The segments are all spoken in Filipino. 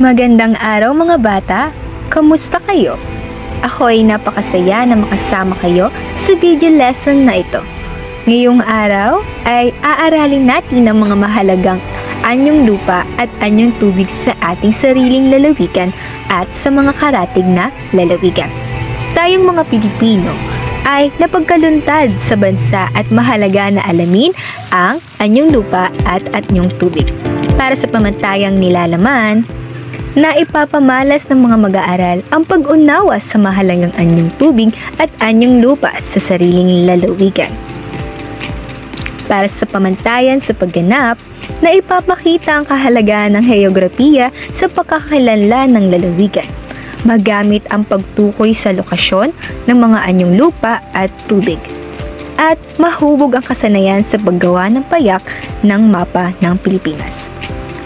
Magandang araw mga bata! Kamusta kayo? Ako ay napakasaya na makasama kayo sa video lesson na ito. Ngayong araw ay aaralin natin ang mga mahalagang anyong lupa at anyong tubig sa ating sariling lalawigan at sa mga karatig na lalawigan. Tayong mga Pilipino ay napagkaluntad sa bansa at mahalaga na alamin ang anyong lupa at anyong tubig. Para sa pamantayang nilalaman, na ipapamalas ng mga mag-aaral ang pag-unawa sa mahalagang anyong tubig at anyong lupa sa sariling lalawigan. Para sa pamantayan sa pagganap, na ipapakita ang kahalagahan ng heograpiya sa pagkakakilanlan ng lalawigan, magamit ang pagtukoy sa lokasyon ng mga anyong lupa at tubig, at mahubog ang kasanayan sa paggawa ng payak ng mapa ng Pilipinas.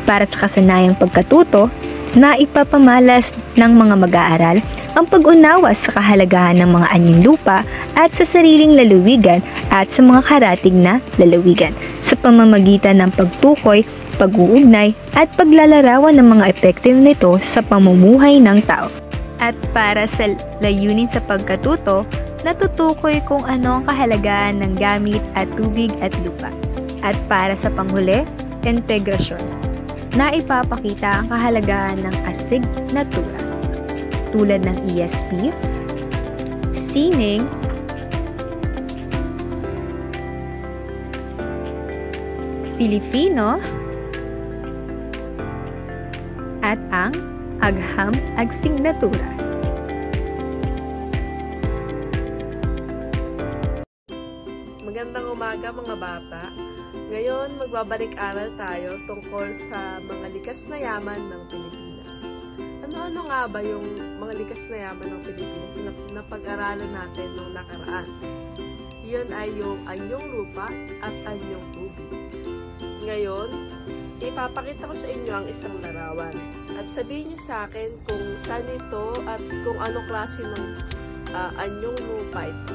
Para sa kasanayang pagkatuto, na ipapamalas ng mga mag-aaral ang pag-unawa sa kahalagahan ng mga anyong lupa at sa sariling lalawigan at sa mga karatig na lalawigan sa pamamagitan ng pagtukoy, pag-uugnay at paglalarawan ng mga epekto nito sa pamumuhay ng tao. At para sa layunin sa pagkatuto, natutukoy kung ano ang kahalagahan ng gamit at tubig at lupa. At para sa panghuli, integrasyon, na ipapakita ang kahalagahan ng asignatura tulad ng ESP, sining, Filipino, at ang agham asignatura. Magandang umaga mga bata. Ngayon, magbabalik-aral tayo tungkol sa mga likas na yaman ng Pilipinas. Ano-ano nga ba yung mga likas na yaman ng Pilipinas na pag-aralan natin nung nakaraan? Yun ay yung anyong lupa at anyong tubig. Ngayon, ipapakita ko sa inyo ang isang larawan. At sabihin niyo sa akin kung saan ito at kung anong klase ng anyong lupa ito.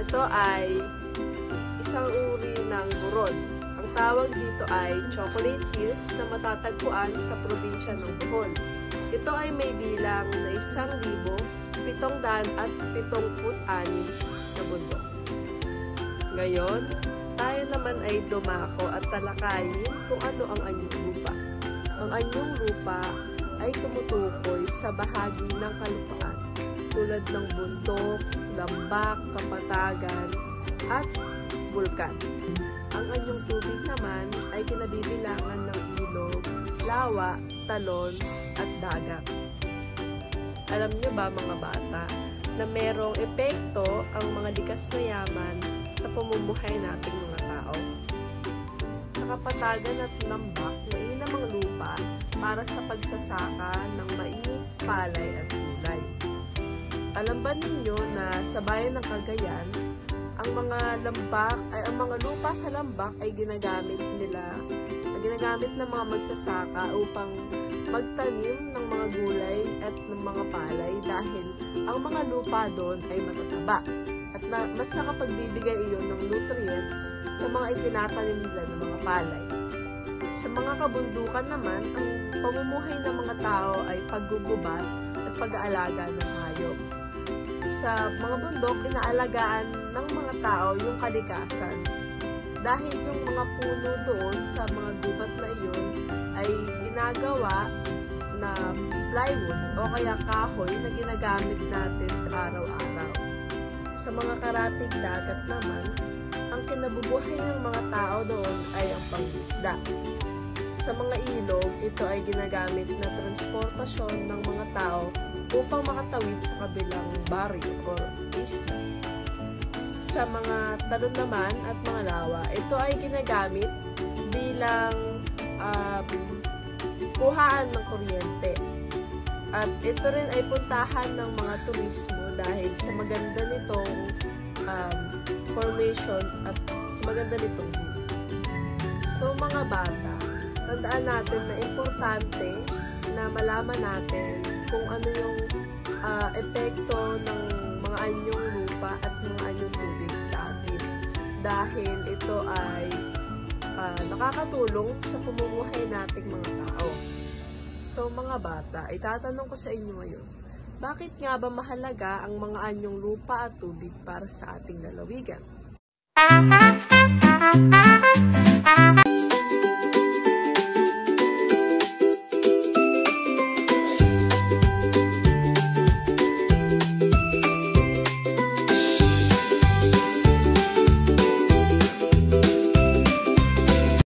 Ito ay isang uri ng buron. Ang tawag dito ay chocolate hills na matatagpuan sa probinsya ng Bohol. Ito ay may bilang na 1,776 na bundok. Ngayon, tayo naman ay dumako at talakayin kung ano ang anyong lupa. Ang anyong lupa ay tumutukoy sa bahagi ng kalupaan tulad ng bundok, lambak, kapatagan, at bulkan. Ang anyong tubig naman ay kinabibilangan ng ilog, lawa, talon, at dagat. Alam niyo ba mga bata na merong epekto ang mga likas na yaman sa pamumuhay nating mga tao? Sa kapatagan at lambak, mainam ang lupa para sa pagsasaka ng mais, palay, at gulay. Alam ba ninyo na sa bayan ng Cagayan, ang mga lupa sa lambak ay ginagamit ng mga magsasaka upang magtanim ng mga gulay at ng mga palay dahil ang mga lupa doon ay matataba at mas nakapagbibigay iyon ng nutrients sa mga itinatanim nila ng mga palay. Sa mga kabundukan naman, ang pamumuhay ng mga tao ay paggugubat at pag-aalaga ng hayop. Sa mga bundok, inaalagaan ng mga tao yung kalikasan. Dahil yung mga puno doon sa mga gubat na iyon ay ginagawa na plywood o kaya kahoy na ginagamit natin sa araw-araw. Sa mga karatig dagat naman, ang kinabubuhay ng mga tao doon ay ang pangisda. Sa mga ilog, ito ay ginagamit na transportasyon ng mga tao upang makatawid sa kabilang baryo o isla. Sa mga talon naman at mga lawa, ito ay ginagamit bilang kuhaan ng kuryente. At ito rin ay puntahan ng mga turismo dahil sa maganda nitong formation at sa maganda nitong view. So mga bata, tandaan natin na importante na malaman natin kung ano yung epekto ng mga anyong lupa at mga anyong tubig sa atin. Dahil ito ay nakakatulong sa pamumuhay nating mga tao. So mga bata, itatanong ko sa inyo ngayon, bakit nga ba mahalaga ang mga anyong lupa at tubig para sa ating lalawigan?